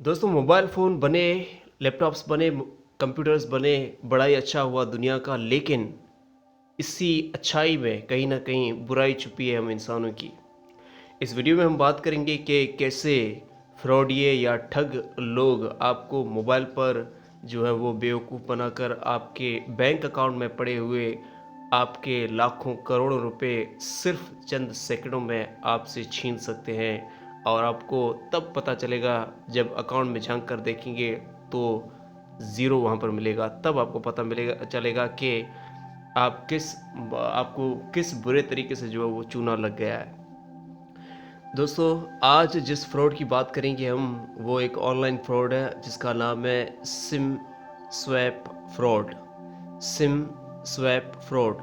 दोस्तों mobile phone बने, laptops बने, कंप्यूटर्स बने, बड़ा ही अच्छा हुआ दुनिया का। लेकिन इसी अच्छाई में कहीं न कहीं बुराई छुपी है हम इंसानों की। इस वीडियो में हम बात करेंगे कि कैसे फ्रॉडिये या ठग लोग आपको मोबाइल पर जो है वो बेवकूफ़ बनाकर आपके बैंक अकाउंट में पड़े हुए आपके लाखों करोड़ों रुपए सिर्फ़ चंद सेकंडों में आपसे छीन सकते हैं। और आपको तब पता चलेगा जब अकाउंट में झांक कर देखेंगे तो ज़ीरो वहाँ पर मिलेगा। तब आपको पता मिलेगा चलेगा कि आपको किस बुरे तरीके से जो है वो चूना लग गया है। दोस्तों आज जिस फ्रॉड की बात करेंगे हम वो एक ऑनलाइन फ्रॉड है जिसका नाम है SIM swap fraud. SIM swap fraud,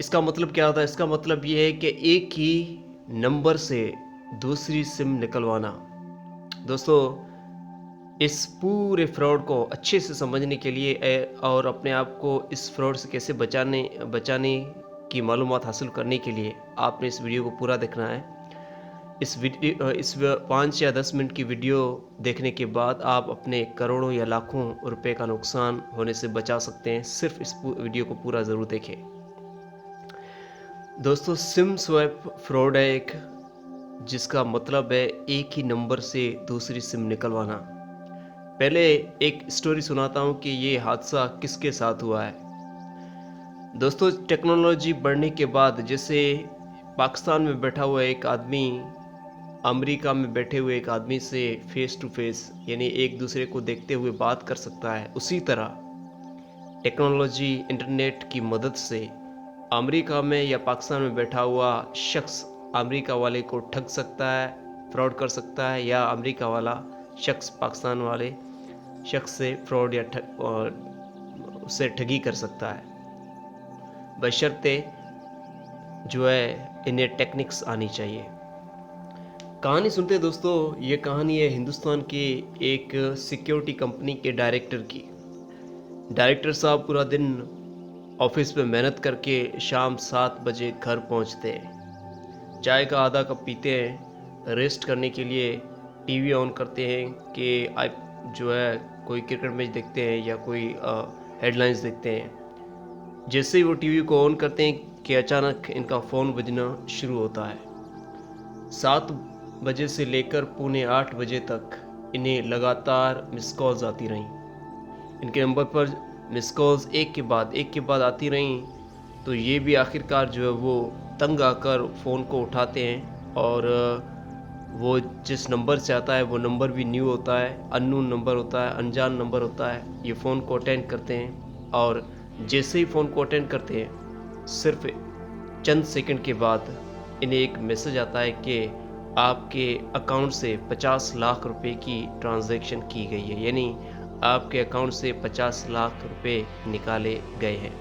इसका मतलब क्या होता है? इसका मतलब ये है कि एक ही नंबर से दूसरी सिम निकलवाना। दोस्तों इस पूरे फ्रॉड को अच्छे से समझने के लिए और अपने आप को इस फ्रॉड से कैसे बचाने बचाने की मालूमात हासिल करने के लिए आपने इस वीडियो को पूरा देखना है। इस 5 या 10 मिनट की वीडियो देखने के बाद आप अपने करोड़ों या लाखों रुपए का नुकसान होने से बचा सकते हैं। सिर्फ इस वीडियो को पूरा ज़रूर देखें। दोस्तों सिम स्वैप फ्रॉड है एक, जिसका मतलब है एक ही नंबर से दूसरी सिम निकलवाना। पहले एक स्टोरी सुनाता हूँ कि ये हादसा किसके साथ हुआ है। दोस्तों टेक्नोलॉजी बढ़ने के बाद जैसे पाकिस्तान में बैठा हुआ एक आदमी अमेरिका में बैठे हुए एक आदमी से फेस टू फेस यानी एक दूसरे को देखते हुए बात कर सकता है, उसी तरह टेक्नोलॉजी इंटरनेट की मदद से अमेरिका में या पाकिस्तान में बैठा हुआ शख्स अमेरिका वाले को ठग सकता है, फ्रॉड कर सकता है, या अमेरिका वाला शख्स पाकिस्तान वाले शख्स से फ्रॉड या उससे ठगी कर सकता है, बशर्ते जो है इन्हें टेक्निक्स आनी चाहिए। कहानी सुनते हैं दोस्तों। ये कहानी है हिंदुस्तान के एक सिक्योरिटी कंपनी के डायरेक्टर की। डायरेक्टर साहब पूरा दिन ऑफिस में मेहनत करके शाम 7 बजे घर पहुंचते हैं। चाय का आधा कप पीते हैं, रेस्ट करने के लिए टीवी ऑन करते हैं कि आप जो है कोई क्रिकेट मैच देखते हैं या कोई हेडलाइंस देखते हैं। जैसे ही वो टीवी को ऑन करते हैं कि अचानक इनका फ़ोन बजना शुरू होता है। 7 बजे से लेकर पौने 8 बजे तक इन्हें लगातार मिस कॉल्स आती रहीं। इनके नंबर पर मिस कॉल्स एक के बाद आती रहीं। तो ये भी आखिरकार जो है वो तंग आकर फ़ोन को उठाते हैं और वो जिस नंबर से आता है वो नंबर भी न्यू होता है, अननोन नंबर होता है, अनजान नंबर होता है। ये फ़ोन को अटेंड करते हैं और जैसे ही फ़ोन को अटेंड करते हैं सिर्फ चंद सेकंड के बाद इन्हें एक मैसेज आता है कि आपके अकाउंट से 50 लाख रुपए की ट्रांजैक्शन की गई है, यानी आपके अकाउंट से 50 लाख रुपए निकाले गए हैं।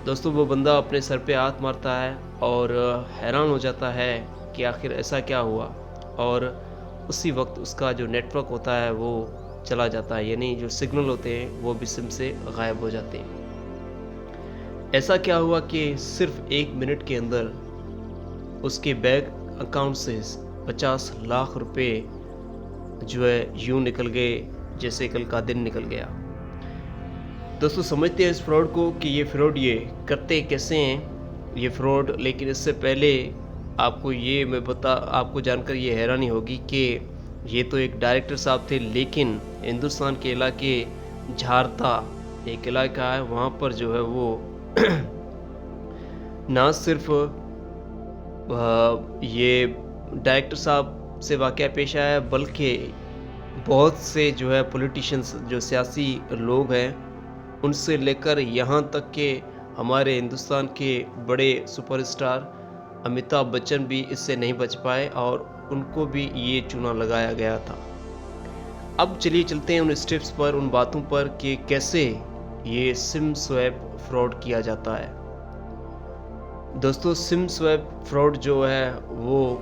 दोस्तों वो बंदा अपने सर पे हाथ मारता है और हैरान हो जाता है कि आखिर ऐसा क्या हुआ। और उसी वक्त उसका जो नेटवर्क होता है वो चला जाता है, यानी जो सिग्नल होते हैं वो भी सिम से गायब हो जाते हैं। ऐसा क्या हुआ कि सिर्फ 1 मिनट के अंदर उसके बैंक अकाउंट से 50 लाख रुपए जो है यूं निकल गए जैसे कल का दिन निकल गया। दोस्तों समझते हैं इस फ्रॉड को कि ये फ्रॉड ये करते कैसे हैं ये फ्रॉड। लेकिन इससे पहले आपको जानकर ये हैरानी होगी कि ये तो एक डायरेक्टर साहब थे, लेकिन हिंदुस्तान के इलाके झारता एक इलाका है, वहाँ पर जो है वो ना सिर्फ ये डायरेक्टर साहब से वाक़या पेश आया है, बल्कि बहुत से जो है पॉलिटिशियंस जो सियासी लोग हैं उनसे लेकर यहाँ तक कि हमारे हिंदुस्तान के बड़े सुपरस्टार अमिताभ बच्चन भी इससे नहीं बच पाए और उनको भी ये चूना लगाया गया था। अब चलिए चलते हैं उन स्टेप्स पर, उन बातों पर कि कैसे ये सिम स्वैप फ्रॉड किया जाता है। दोस्तों सिम स्वैप फ्रॉड जो है वो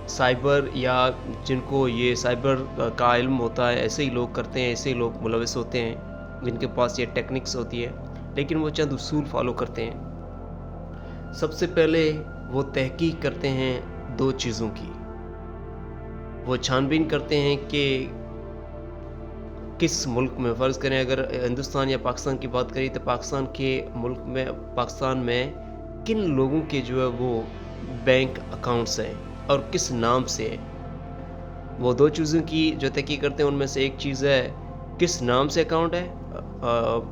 साइबर या जिनको ये साइबर का इल्म होता है ऐसे ही लोग करते हैं, ऐसे ही लोग मुलविस होते हैं जिनके पास ये टेक्निक्स होती है। लेकिन वो चंद उसूल फॉलो करते हैं। सबसे पहले वो तहकीक करते हैं 2 चीज़ों की। वो छानबीन करते हैं कि किस मुल्क में, फ़र्ज़ करें अगर हिंदुस्तान या पाकिस्तान की बात करें तो पाकिस्तान में किन लोगों के जो है वो बैंक अकाउंट्स हैं और किस नाम से हैं। वो 2 चीज़ों की जो तहकीक करते हैं, उनमें से एक चीज़ है किस नाम से अकाउंट है,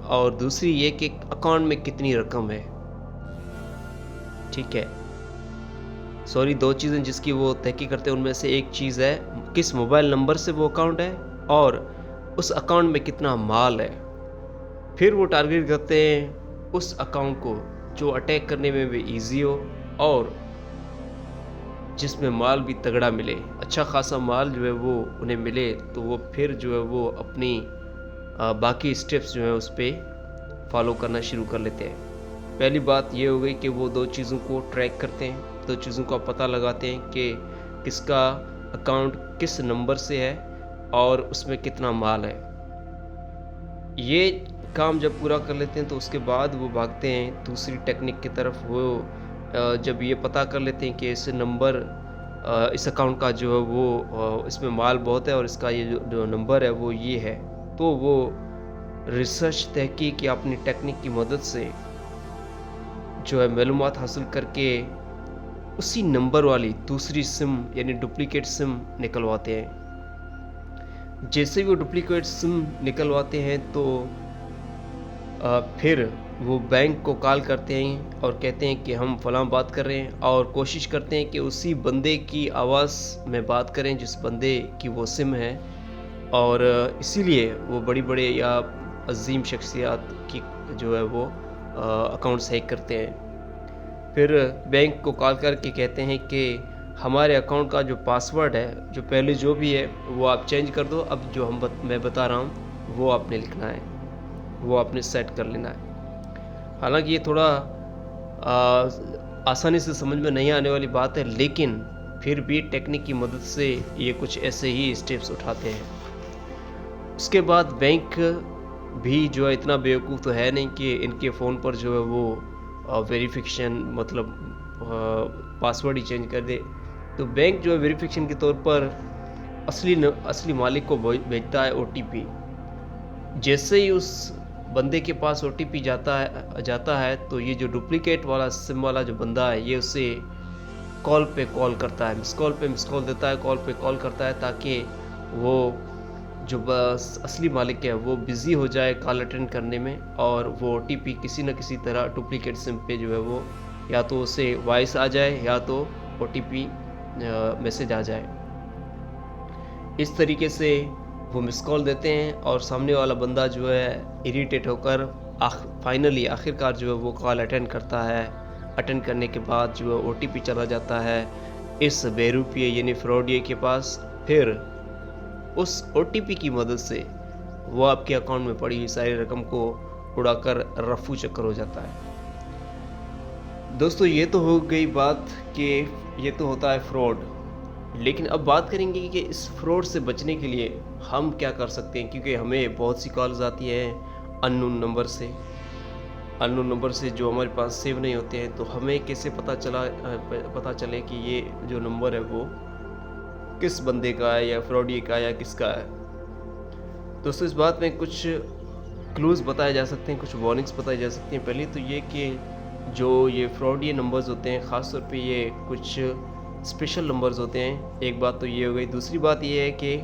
और दूसरी ये कि अकाउंट में कितनी रकम है। ठीक है। सॉरी, 2 चीज़ें जिसकी वो तहकीक करते हैं, उनमें से एक चीज़ है किस मोबाइल नंबर से वो अकाउंट है और उस अकाउंट में कितना माल है। फिर वो टारगेट करते हैं उस अकाउंट को जो अटैक करने में भी ईज़ी हो और जिसमें माल भी तगड़ा मिले, अच्छा खासा माल जो है वो उन्हें मिले, तो वो फिर जो है वो अपनी बाकी स्टेप्स जो हैं उस पे फॉलो करना शुरू कर लेते हैं। पहली बात ये हो गई कि वो 2 चीज़ों को ट्रैक करते हैं, 2 चीज़ों का पता लगाते हैं कि किसका अकाउंट किस नंबर से है और उसमें कितना माल है। ये काम जब पूरा कर लेते हैं तो उसके बाद वो भागते हैं दूसरी टेक्निक की तरफ। वो जब ये पता कर लेते हैं कि इस अकाउंट का जो है वो इसमें माल बहुत है और इसका ये जो नंबर है वो ये है, तो वो रिसर्च तहकीक या अपनी टेक्निक की मदद से जो है मालूमात हासिल करके उसी नंबर वाली दूसरी सिम यानी डुप्लीकेट सिम निकलवाते हैं। जैसे ही वो डुप्लीकेट सिम निकलवाते हैं तो फिर वो बैंक को कॉल करते हैं और कहते हैं कि हम फलां बात कर रहे हैं, और कोशिश करते हैं कि उसी बंदे की आवाज़ में बात करें जिस बंदे की वो सिम है, और इसीलिए वो बड़ी-बड़े या अज़ीम शख्सियत की जो है वो अकाउंट्स हैक करते हैं। फिर बैंक को कॉल करके कहते हैं कि हमारे अकाउंट का जो पासवर्ड है, जो पहले जो भी है वो आप चेंज कर दो, अब जो मैं बता रहा हूँ वो आपने लिखना है, वो आपने सेट कर लेना है। हालांकि ये थोड़ा आसानी से समझ में नहीं आने वाली बात है, लेकिन फिर भी टेक्निक की मदद से ये कुछ ऐसे ही स्टेप्स उठाते हैं। उसके बाद बैंक भी जो है इतना बेवकूफ़ तो है नहीं कि इनके फ़ोन पर जो है वो वेरिफिकेशन मतलब पासवर्ड ही चेंज कर दे। तो बैंक जो है वेरिफिकेशन के तौर पर असली मालिक को भेजता है ओटीपी। जैसे ही उस बंदे के पास ओटीपी जाता है तो ये जो डुप्लीकेट वाला सिम वाला जो बंदा है, ये उसे कॉल पे कॉल करता है, मिस कॉल पे मिस कॉल देता है, कॉल पे कॉल करता है, ताकि वो जो बस असली मालिक है वो बिज़ी हो जाए कॉल अटेंड करने में, और वो ओटीपी किसी न किसी तरह डुप्लीकेट सिम पे जो है वो या तो उसे वॉइस आ जाए या तो ओटीपी मैसेज आ जाए। इस तरीके से वो मिस कॉल देते हैं और सामने वाला बंदा जो है इरिटेट होकर फाइनली आखिरकार जो है वो कॉल अटेंड करता है। अटेंड करने के बाद जो है ओटीपी चला जाता है इस बेरुपये यानी फ्रॉडिये के पास। फिर उस ओटीपी की मदद से वो आपके अकाउंट में पड़ी हुई सारी रकम को उड़ाकर रफू चक्कर हो जाता है। दोस्तों, ये तो हो गई बात कि ये तो होता है फ्रॉड, लेकिन अब बात करेंगे कि इस फ्रॉड से बचने के लिए हम क्या कर सकते हैं, क्योंकि हमें बहुत सी कॉल्स आती हैं अननोन नंबर से जो हमारे पास सेव नहीं होते हैं। तो हमें कैसे पता चले कि ये जो नंबर है वो किस बंदे का है या फ्रॉडी का या किसका है। दोस्तों, इस बात में कुछ क्लूज़ बताए जा सकते हैं, कुछ वार्निंग्स बताई जा सकती हैं। पहली तो ये कि जो ये फ्रॉडी नंबर्स होते हैं, ख़ास तौर पे ये कुछ स्पेशल नंबर्स होते हैं। एक बात तो ये हो गई। दूसरी बात ये है कि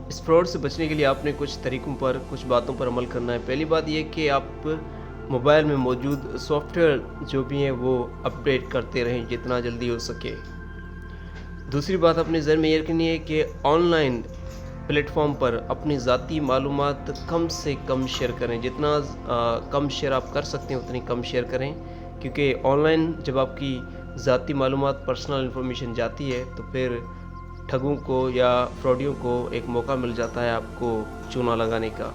इस फ्रॉड से बचने के लिए आपने कुछ तरीक़ों पर, कुछ बातों पर अमल करना है। पहली बात ये कि आप मोबाइल में मौजूद सॉफ्टवेयर जो भी हैं वो अपडेट करते रहें जितना जल्दी हो सके। दूसरी बात अपने ज़हन में ये रखनी है कि ऑनलाइन प्लेटफॉर्म पर अपनी ज़ाती मालूमात कम से कम शेयर करें। जितना कम शेयर आप कर सकते हैं उतनी कम शेयर करें, क्योंकि ऑनलाइन जब आपकी ज़ाती मालूमात, पर्सनल इन्फॉर्मेशन जाती है तो फिर ठगों को या फ्रॉडियों को एक मौका मिल जाता है आपको चूना लगाने का।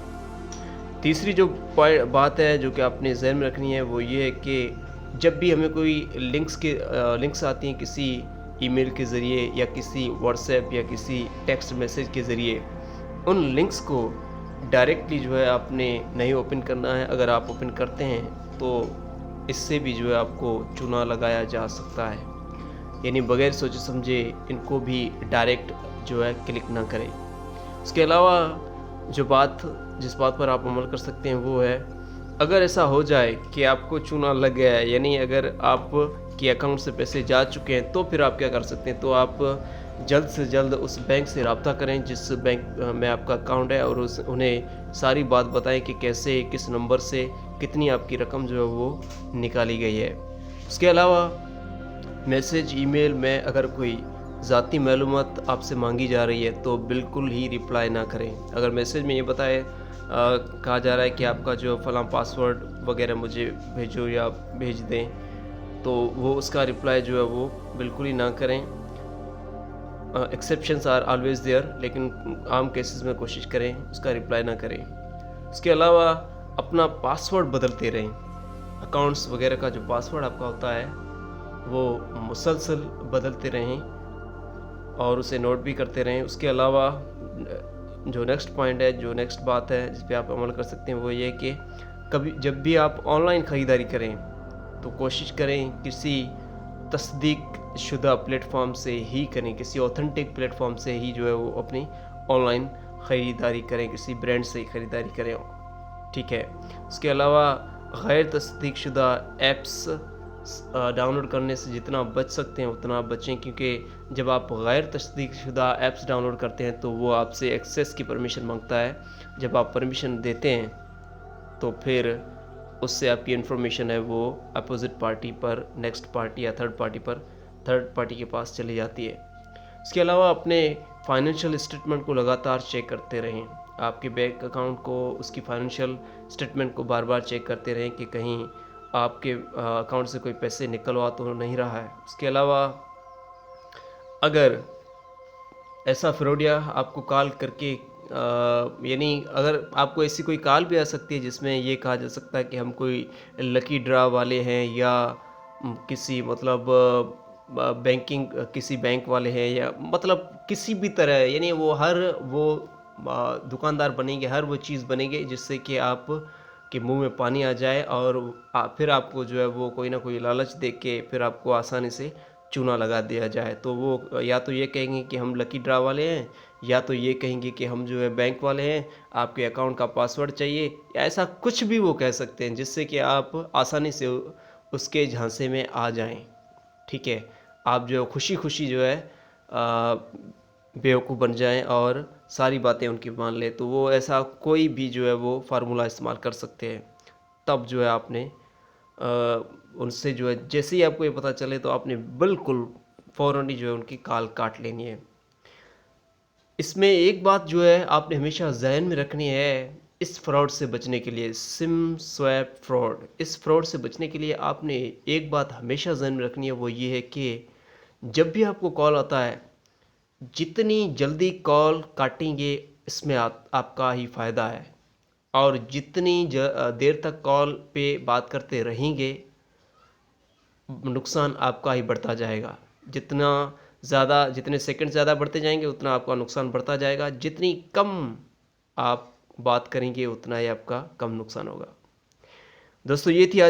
तीसरी जो बात है जो कि आपने ज़हन में रखनी है वो ये है कि जब भी हमें कोई लिंक्स आती हैं किसी ईमेल के ज़रिए या किसी व्हाट्सएप या किसी टेक्स्ट मैसेज के ज़रिए, उन लिंक्स को डायरेक्टली जो है आपने नहीं ओपन करना है। अगर आप ओपन करते हैं तो इससे भी जो है आपको चूना लगाया जा सकता है। यानी बगैर सोचे समझे इनको भी डायरेक्ट जो है क्लिक ना करें। उसके अलावा जिस बात पर आप अमल कर सकते हैं वो है, अगर ऐसा हो जाए कि आपको चूना लग गया है, यानी अगर आप के अकाउंट से पैसे जा चुके हैं, तो फिर आप क्या कर सकते हैं, तो आप जल्द से जल्द उस बैंक से रब्ता करें जिस बैंक में आपका अकाउंट है, और उन्हें सारी बात बताएं कि कैसे किस नंबर से कितनी आपकी रकम जो है वो निकाली गई है। उसके अलावा मैसेज ईमेल में अगर कोई ज़ाती मालूमात आपसे मांगी जा रही है तो बिल्कुल ही रिप्लाई ना करें। अगर मैसेज में ये कहा जा रहा है कि आपका जो फलां पासवर्ड वगैरह मुझे भेजो या भेज दें, तो वो उसका रिप्लाई जो है वो बिल्कुल ही ना करें। एक्सेप्शंस आर ऑलवेज देयर, लेकिन आम केसेस में कोशिश करें उसका रिप्लाई ना करें। उसके अलावा अपना पासवर्ड बदलते रहें। अकाउंट्स वगैरह का जो पासवर्ड आपका होता है वो मुसलसल बदलते रहें और उसे नोट भी करते रहें। उसके अलावा जो नेक्स्ट बात है जिस पे आप अमल कर सकते हैं वो ये कि जब भी आप ऑनलाइन ख़रीदारी करें तो कोशिश करें किसी तस्दीक शुदा प्लेटफॉर्म से ही करें, किसी ऑथेंटिक प्लेटफॉर्म से ही जो है वो अपनी ऑनलाइन ख़रीदारी करें, किसी ब्रांड से ही ख़रीदारी करें, ठीक है। उसके अलावा गैर तस्दीक शुदा ऐप्स डाउनलोड करने से जितना बच सकते हैं उतना बचें, क्योंकि जब आप गैर तस्दीक शुदा ऐप्स डाउनलोड करते हैं तो वो आपसे एक्सेस की परमिशन मांगता है। जब आप परमिशन देते हैं तो फिर उससे आपकी इन्फॉर्मेशन है वो अपोजिट पार्टी पर, नेक्स्ट पार्टी या थर्ड पार्टी के पास चली जाती है। इसके अलावा अपने फाइनेंशियल स्टेटमेंट को लगातार चेक करते रहें। आपके बैंक अकाउंट को, उसकी फाइनेंशियल स्टेटमेंट को बार बार चेक करते रहें कि कहीं आपके अकाउंट से कोई पैसे निकलवा तो नहीं रहा है। उसके अलावा अगर ऐसा फ्रॉडिया आपको कॉल करके यानी अगर आपको ऐसी कोई कॉल भी आ सकती है जिसमें ये कहा जा सकता है कि हम कोई लकी ड्रा वाले हैं या किसी मतलब किसी बैंक वाले हैं, या मतलब किसी भी तरह, यानी वो दुकानदार बनेंगे, हर वो चीज़ बनेंगे जिससे कि आप के मुंह में पानी आ जाए और फिर आपको जो है वो कोई ना कोई लालच दे के फिर आपको आसानी से चूना लगा दिया जाए। तो वो या तो ये कहेंगे कि हम लकी ड्रा वाले हैं, या तो ये कहेंगे कि हम जो है बैंक वाले हैं, आपके अकाउंट का पासवर्ड चाहिए, या ऐसा कुछ भी वो कह सकते हैं जिससे कि आप आसानी से उसके झांसे में आ जाएं, ठीक है। आप जो खुशी खुशी जो है बेवकूफ़ बन जाएं और सारी बातें उनकी मान लें। तो वो ऐसा कोई भी जो है वो फार्मूला इस्तेमाल कर सकते हैं। तब जो है आपने उनसे जो है जैसे ही आपको ये पता चले तो आपने बिल्कुल फ़ौरन ही जो है उनकी कॉल काट लेनी है। इसमें एक बात जो है आपने हमेशा ज़हन में रखनी है, इस फ्रॉड से बचने के लिए, सिम स्वैप फ्रॉड, इस फ्रॉड से बचने के लिए आपने एक बात हमेशा ज़हन में रखनी है, वो ये है कि जब भी आपको कॉल आता है, जितनी जल्दी कॉल काटेंगे इसमें आपका ही फ़ायदा है, और जितनी देर तक कॉल पे बात करते रहेंगे नुकसान आपका ही बढ़ता जाएगा। जितने सेकंड ज़्यादा बढ़ते जाएंगे उतना आपका नुकसान बढ़ता जाएगा। जितनी कम आप बात करेंगे उतना ही आपका कम नुकसान होगा। दोस्तों, ये थी आज